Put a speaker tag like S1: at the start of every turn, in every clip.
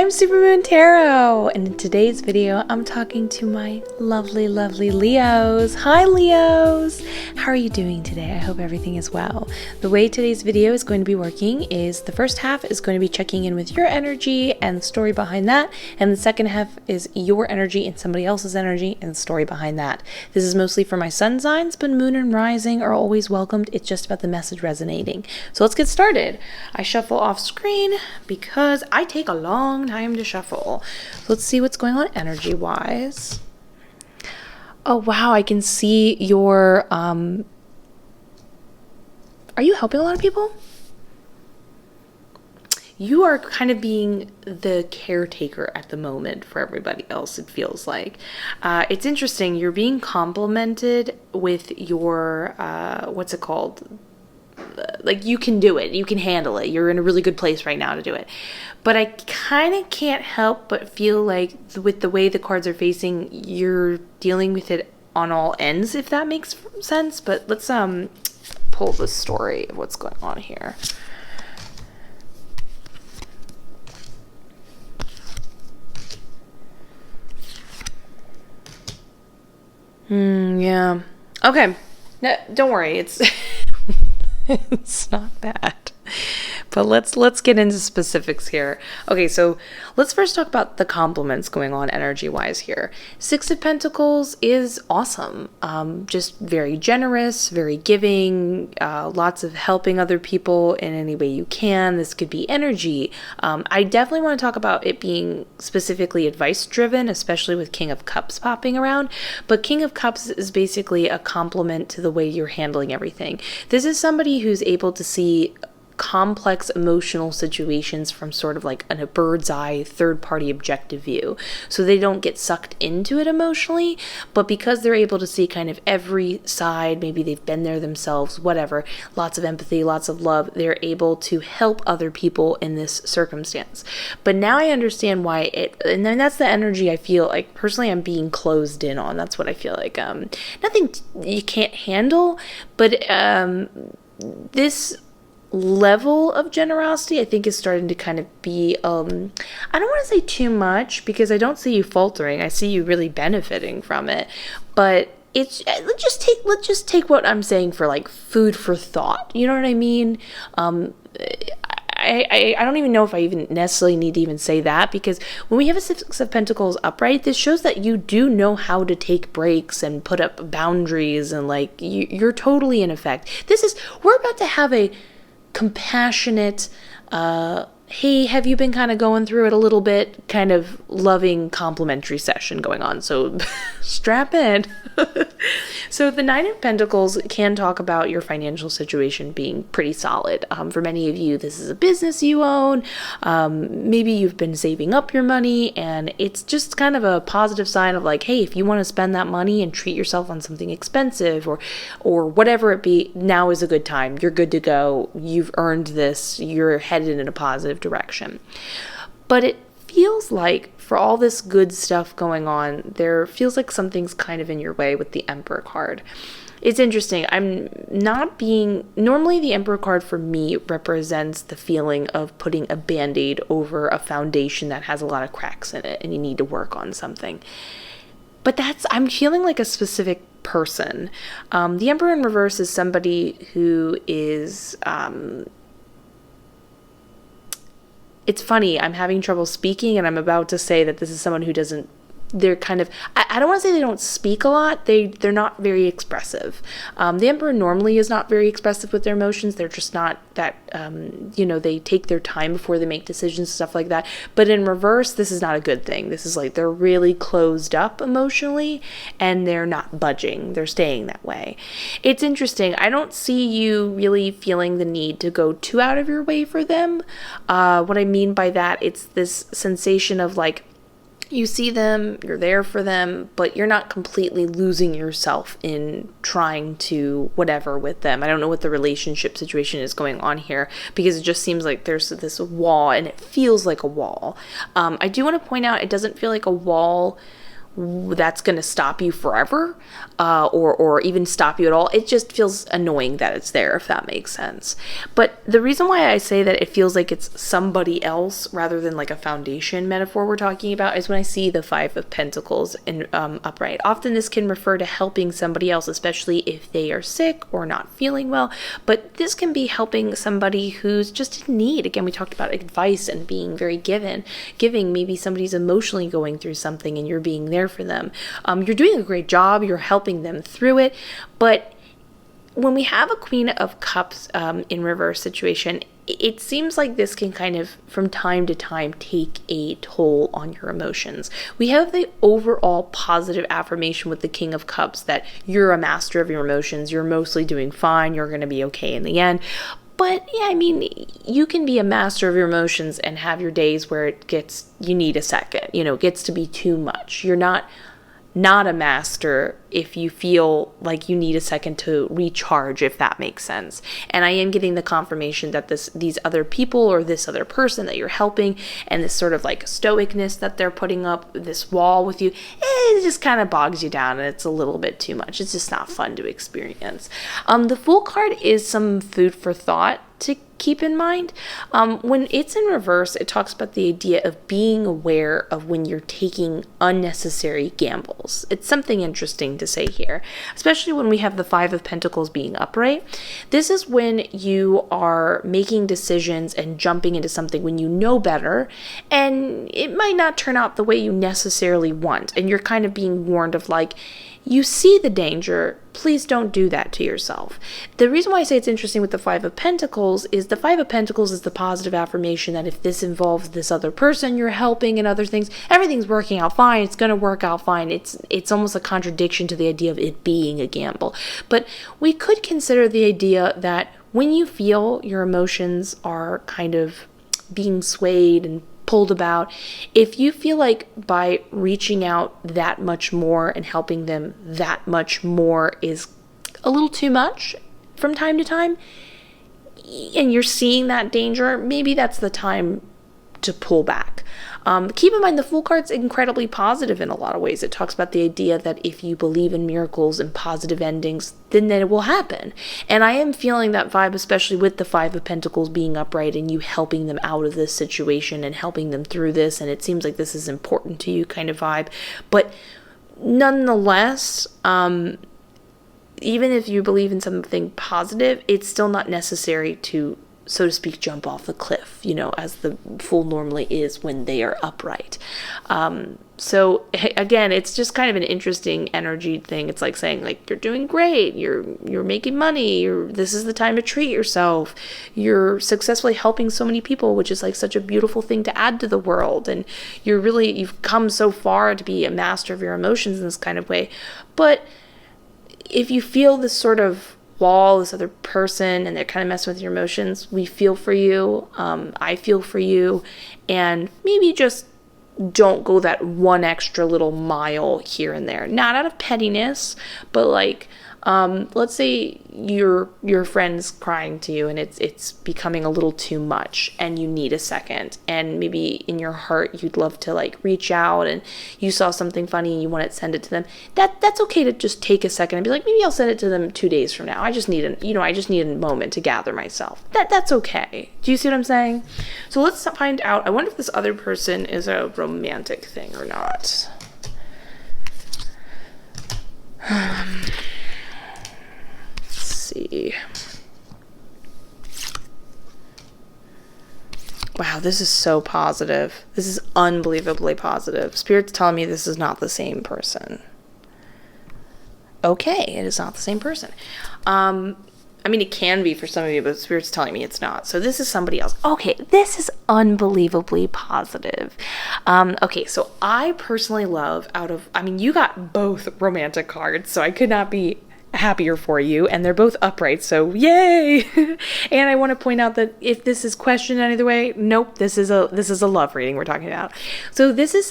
S1: I'm Supermoon Tarot, and in today's video, I'm talking to my lovely, lovely Leos. Hi Leos! How are you doing today? I hope everything is well. The way today's video is going to be working is the first half is going to be checking in with your energy and the story behind that, and the second half is your energy and somebody else's energy and the story behind that. This is mostly for my sun signs, but moon and rising are always welcomed. It's just about the message resonating. So let's get started. I shuffle off screen because I take a long time to shuffle. Let's see what's going on energy wise. Oh wow, I can see your are you helping a lot of people? You are kind of being the caretaker at the moment for everybody else, it feels like. It's interesting, you're being complimented with your what's it called? Like, you can do it, you can handle it, you're in a really good place right now to do it. But I kind of can't help but feel like with the way the cards are facing, you're dealing with it on all ends, if that makes sense. But let's pull the story of what's going on here. Yeah. Okay. No, don't worry. It's it's not bad. But let's get into specifics here. Okay, so let's first talk about the compliments going on energy-wise here. Six of Pentacles is awesome. Just very generous, very giving, lots of helping other people in any way you can. This could be energy. I definitely want to talk about it being specifically advice-driven, especially with King of Cups popping around. But King of Cups is basically a compliment to the way you're handling everything. This is somebody who's able to see complex emotional situations from sort of like a bird's eye third-party objective view, so they don't get sucked into it emotionally, but because they're able to see kind of every side, maybe they've been there themselves, whatever, lots of empathy, lots of love, they're able to help other people in this circumstance. But now I understand why and then that's the energy I feel like personally I'm being closed in on. That's what I feel like. Nothing you can't handle, but this level of generosity I think is starting to kind of be I don't want to say too much, because I don't see you faltering. I see you really benefiting from it, but it's let's just take what I'm saying for like food for thought, you know what I mean? I don't even know if I even necessarily need to even say that, because when we have a Six of Pentacles upright, this shows that you do know how to take breaks and put up boundaries, and like you're totally in effect. We're about to have a compassionate, hey, have you been kind of going through it a little bit, kind of loving complimentary session going on. So strap in. So the Nine of Pentacles can talk about your financial situation being pretty solid. For many of you, this is a business you own. Maybe you've been saving up your money, and it's just kind of a positive sign of like, hey, if you want to spend that money and treat yourself on something expensive or whatever it be, now is a good time. You're good to go. You've earned this. You're headed in a positive direction. But it feels like for all this good stuff going on, there feels like something's kind of in your way with the Emperor card. It's interesting. Normally the Emperor card for me represents the feeling of putting a band-aid over a foundation that has a lot of cracks in it and you need to work on something. But I'm feeling like a specific person. The Emperor in reverse is somebody who is it's funny, I'm having trouble speaking, and I'm about to say that this is someone who they're kind of, I don't want to say they don't speak a lot, they're not very expressive. The Emperor normally is not very expressive with their emotions. They're just not that, they take their time before they make decisions, stuff like that. But in reverse, this is not a good thing. This is like they're really closed up emotionally, and they're not budging. They're staying that way. It's interesting. I don't see you really feeling the need to go too out of your way for them. What I mean by that, it's this sensation of like, you see them, you're there for them, but you're not completely losing yourself in trying to whatever with them. I don't know what the relationship situation is going on here, because it just seems like there's this wall, and it feels like a wall. I do want to point out, it doesn't feel like a wall that's going to stop you forever, or even stop you at all. It just feels annoying that it's there, if that makes sense. But the reason why I say that it feels like it's somebody else rather than like a foundation metaphor we're talking about is when I see the Five of Pentacles in upright. Often this can refer to helping somebody else, especially if they are sick or not feeling well. But this can be helping somebody who's just in need. Again, we talked about advice and being very giving. Maybe somebody's emotionally going through something and you're being there for them. You're doing a great job. You're helping them through it. But when we have a Queen of Cups in reverse situation, it seems like this can kind of, from time to time, take a toll on your emotions. We have the overall positive affirmation with the King of Cups that you're a master of your emotions. You're mostly doing fine. You're going to be okay in the end. But yeah, I mean, you can be a master of your emotions and have your days where you need a second, it gets to be too much. You're not a master if you feel like you need a second to recharge, if that makes sense. And I am getting the confirmation that these other people or this other person that you're helping and this sort of like stoicness that they're putting up, this wall with you, it just kind of bogs you down and it's a little bit too much. It's just not fun to experience. The Fool card is some food for thought to keep in mind. When it's in reverse, it talks about the idea of being aware of when you're taking unnecessary gambles. It's something interesting to say here, especially when we have the Five of Pentacles being upright. This is when you are making decisions and jumping into something when you know better, and it might not turn out the way you necessarily want, and you're kind of being warned of like, you see the danger, please don't do that to yourself. The reason why I say it's interesting with the Five of Pentacles is the Five of Pentacles is the positive affirmation that if this involves this other person you're helping and other things, everything's working out fine, it's going to work out fine. It's almost a contradiction to the idea of it being a gamble. But we could consider the idea that when you feel your emotions are kind of being swayed and pulled about, if you feel like by reaching out that much more and helping them that much more is a little too much from time to time, and you're seeing that danger, maybe that's the time to pull back. Keep in mind the Fool card's incredibly positive in a lot of ways. It talks about the idea that if you believe in miracles and positive endings, then it will happen. And I am feeling that vibe, especially with the Five of Pentacles being upright and you helping them out of this situation and helping them through this, and it seems like this is important to you kind of vibe. But nonetheless, even if you believe in something positive, it's still not necessary to, so to speak, jump off the cliff, as the Fool normally is when they are upright. So again, it's just kind of an interesting energy thing. It's like saying, like, you're doing great, you're making money, this is the time to treat yourself, you're successfully helping so many people, which is like such a beautiful thing to add to the world, and you've come so far to be a master of your emotions in this kind of way. But if you feel this sort of wall, this other person, and they're kind of messing with your emotions, we feel for you. I feel for you. And maybe just don't go that one extra little mile here and there. Not out of pettiness, but like, let's say your friend's crying to you and it's becoming a little too much and you need a second, and maybe in your heart you'd love to like reach out and you saw something funny and you want to send it to them. That's okay to just take a second and be like, maybe I'll send it to them 2 days from now. I just need a moment to gather myself. That's okay. Do you see what I'm saying? So let's find out. I wonder if this other person is a romantic thing or not. See. Wow, this is so positive. This is unbelievably positive. Spirit's telling me this is not the same person. Okay, it is not the same person. I mean, it can be for some of you, but Spirit's telling me it's not. So this is somebody else. Okay, this is unbelievably positive. Okay, so I personally love you got both romantic cards, so I could not be happier for you, and they're both upright, so yay. And I want to point out that if this is questioned any other way, nope, this is a love reading we're talking about. So this is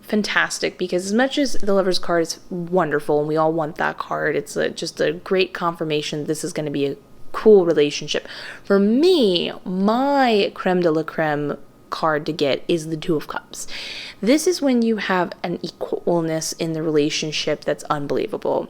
S1: fantastic, because as much as the Lover's card is wonderful and we all want that card, it's just a great confirmation this is going to be a cool relationship. For me, my creme de la creme card to get is the Two of Cups. This is when you have an equalness in the relationship that's unbelievable.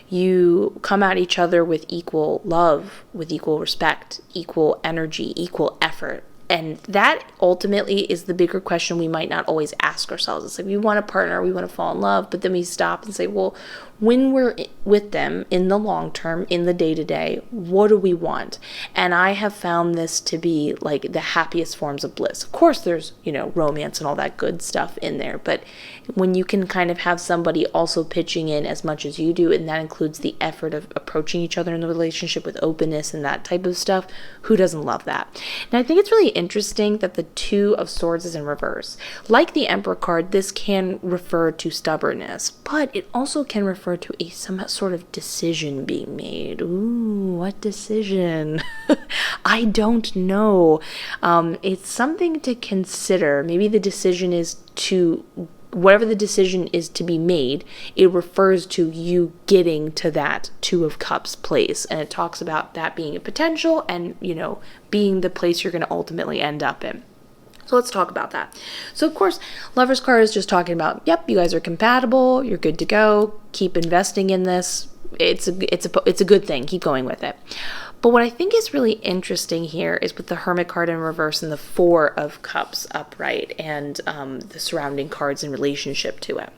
S1: You come at each other with equal love, with equal respect, equal energy, equal effort. And that ultimately is the bigger question we might not always ask ourselves. It's like we want a partner, we want to fall in love, but then we stop and say, well, when we're with them in the long term, in the day-to-day, what do we want? And I have found this to be like the happiest forms of bliss. Of course, there's, romance and all that good stuff in there, but when you can kind of have somebody also pitching in as much as you do, and that includes the effort of approaching each other in the relationship with openness and that type of stuff, who doesn't love that? And I think it's really interesting that the Two of Swords is in reverse. Like the Emperor card, this can refer to stubbornness, but it also can refer to some sort of decision being made. Ooh, what decision? I don't know. It's something to consider. Maybe the decision is whatever the decision is to be made, it refers to you getting to that Two of Cups place. And it talks about that being a potential and, being the place you're going to ultimately end up in. So let's talk about that. So of course, Lover's card is just talking about, yep, you guys are compatible, you're good to go, keep investing in this. It's a good thing. Keep going with it. But what I think is really interesting here is with the Hermit card in reverse and the Four of Cups upright and the surrounding cards in relationship to it.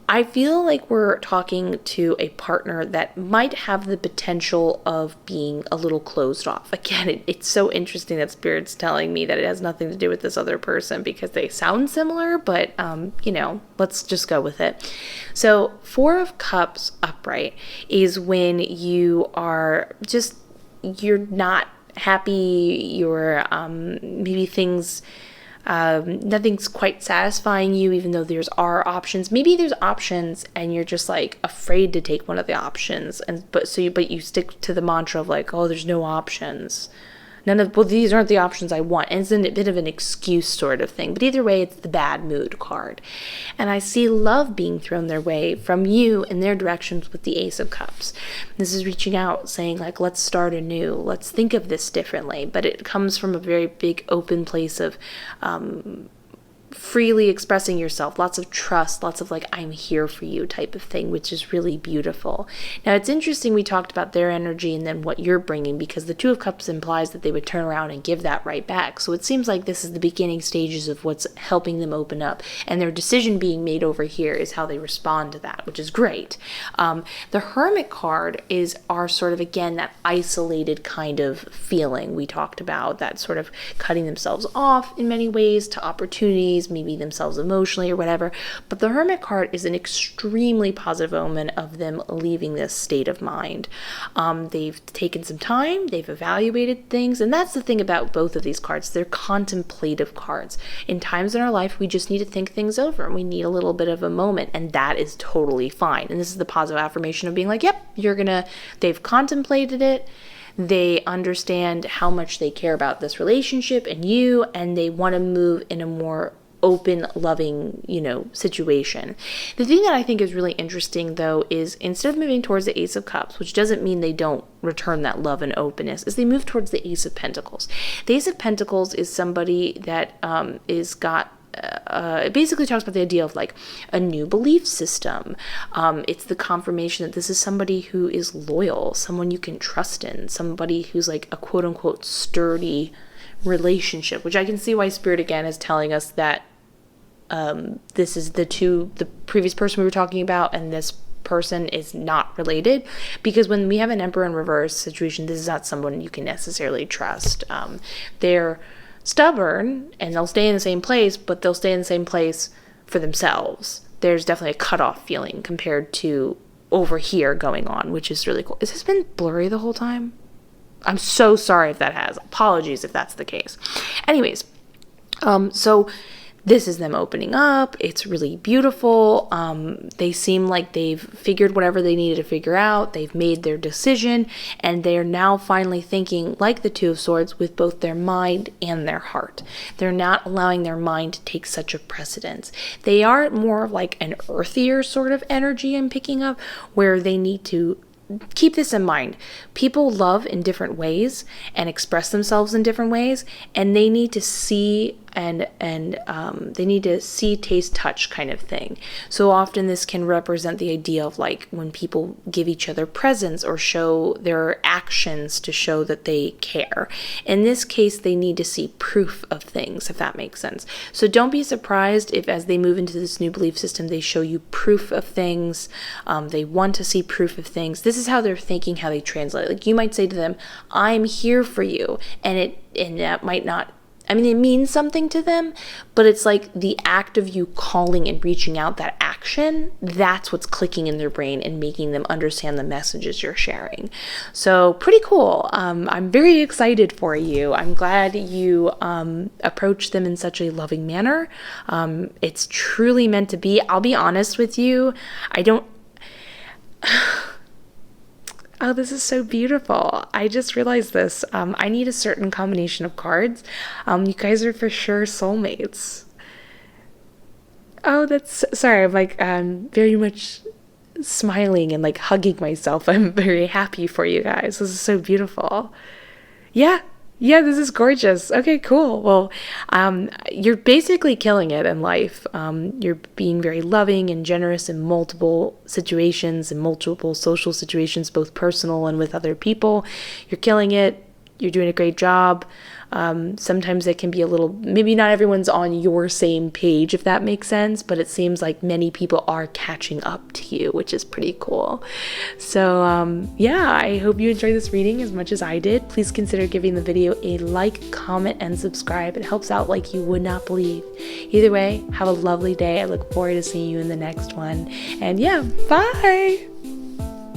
S1: I feel like we're talking to a partner that might have the potential of being a little closed off. Again, it's so interesting that Spirit's telling me that it has nothing to do with this other person because they sound similar, but, let's just go with it. So Four of Cups upright is when you're not happy, you're maybe things... nothing's quite satisfying you, even though are options. Maybe there's options and you're just like afraid to take one of the options, but you stick to the mantra of like, oh, there's no options. These aren't the options I want. And it's a bit of an excuse sort of thing. But either way, it's the bad mood card. And I see love being thrown their way from you in their directions with the Ace of Cups. This is reaching out, saying like, let's start anew. Let's think of this differently. But it comes from a very big open place of freely expressing yourself, lots of trust, lots of like, I'm here for you type of thing, which is really beautiful. Now, it's interesting we talked about their energy and then what you're bringing, because the Two of Cups implies that they would turn around and give that right back. So it seems like this is the beginning stages of what's helping them open up, and their decision being made over here is how they respond to that, which is great. The Hermit card are sort of, again, that isolated kind of feeling we talked about, that sort of cutting themselves off in many ways to opportunities, maybe themselves emotionally or whatever. But the Hermit card is an extremely positive omen of them leaving this state of mind. They've taken some time, they've evaluated things, and that's the thing about both of these cards. They're contemplative cards. In times in our life, we just need to think things over, and we need a little bit of a moment, and that is totally fine. And this is the positive affirmation of being like, yep, they've contemplated it. They understand how much they care about this relationship and you, and they want to move in a more open, loving, situation. The thing that I think is really interesting, though, is instead of moving towards the Ace of Cups, which doesn't mean they don't return that love and openness, is they move towards the Ace of Pentacles. The Ace of Pentacles is somebody that it basically talks about the idea of like a new belief system. It's the confirmation that this is somebody who is loyal, someone you can trust in, somebody who's like a quote unquote sturdy relationship, which I can see why Spirit again is telling us that this is the previous person we were talking about and this person is not related, because when we have an Emperor in reverse situation, this is not someone you can necessarily trust. They're stubborn and they'll stay in the same place, but they'll stay in the same place for themselves. There's definitely a cutoff feeling compared to over here going on, which is really cool. Has this been blurry the whole time? I'm so sorry if that has. Apologies if that's the case. Anyways, so this is them opening up. It's really beautiful. They seem like they've figured whatever they needed to figure out. They've made their decision, and they are now finally thinking like the Two of Swords with both their mind and their heart. They're not allowing their mind to take such a precedence. They are more of like an earthier sort of energy I'm picking up, where they need to keep this in mind. People love in different ways and express themselves in different ways, and they need to see and they need to see, taste, touch kind of thing. So often this can represent the idea of like when people give each other presents or show their actions to show that they care. In this case, they need to see proof of things, if that makes sense. So don't be surprised if as they move into this new belief system, they show you proof of things. They want to see proof of things. This is how they're thinking, how they translate. Like you might say to them, I'm here for you. And that might not, I mean, it means something to them, but it's like the act of you calling and reaching out, that action, that's what's clicking in their brain and making them understand the messages you're sharing. So pretty cool. I'm very excited for you. I'm glad you approached them in such a loving manner. It's truly meant to be. I'll be honest with you. I don't... Oh, this is so beautiful. I just realized this. I need a certain combination of cards. You guys are for sure soulmates. Oh, that's... Sorry, I'm like very much smiling and like hugging myself. I'm very happy for you guys. This is so beautiful. Yeah, this is gorgeous. Okay, cool. Well, you're basically killing it in life. You're being very loving and generous in multiple situations and multiple social situations, both personal and with other people. You're killing it. You're doing a great job. Sometimes it can be a little, maybe not everyone's on your same page, if that makes sense, but it seems like many people are catching up to you, which is pretty cool. So yeah, I hope you enjoyed this reading as much as I did. Please consider giving the video a like, comment, and subscribe. It helps out like you would not believe. Either way, have a lovely day. I look forward to seeing you in the next one. And yeah, bye!